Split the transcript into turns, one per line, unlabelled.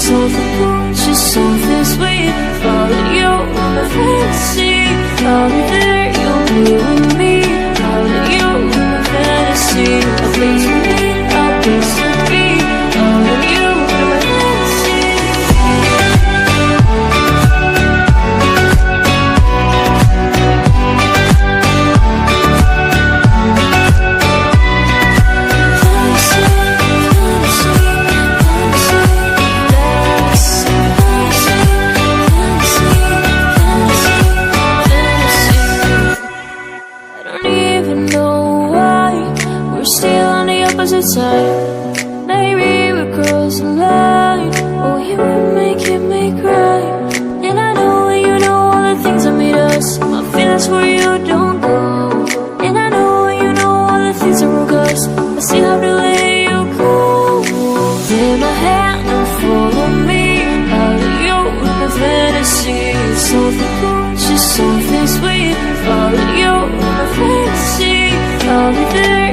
something gorgeous, something sweet. Follow you in my fantasy. I'll be there, you'll be with me. Follow you in my fantasy. A place to be, a place to be. Follow you in my fantasy. Side. Maybe we're crossing the line. Oh, you were making me cry. And I know you know all the things that made us. My feelings for you don't go. And I know you know all the things that broke us. I still have to let you go. Take my hand and follow me. Out of you in the fantasy. Something gorgeous, something sweet. Follow you in the fantasy. I'll be there.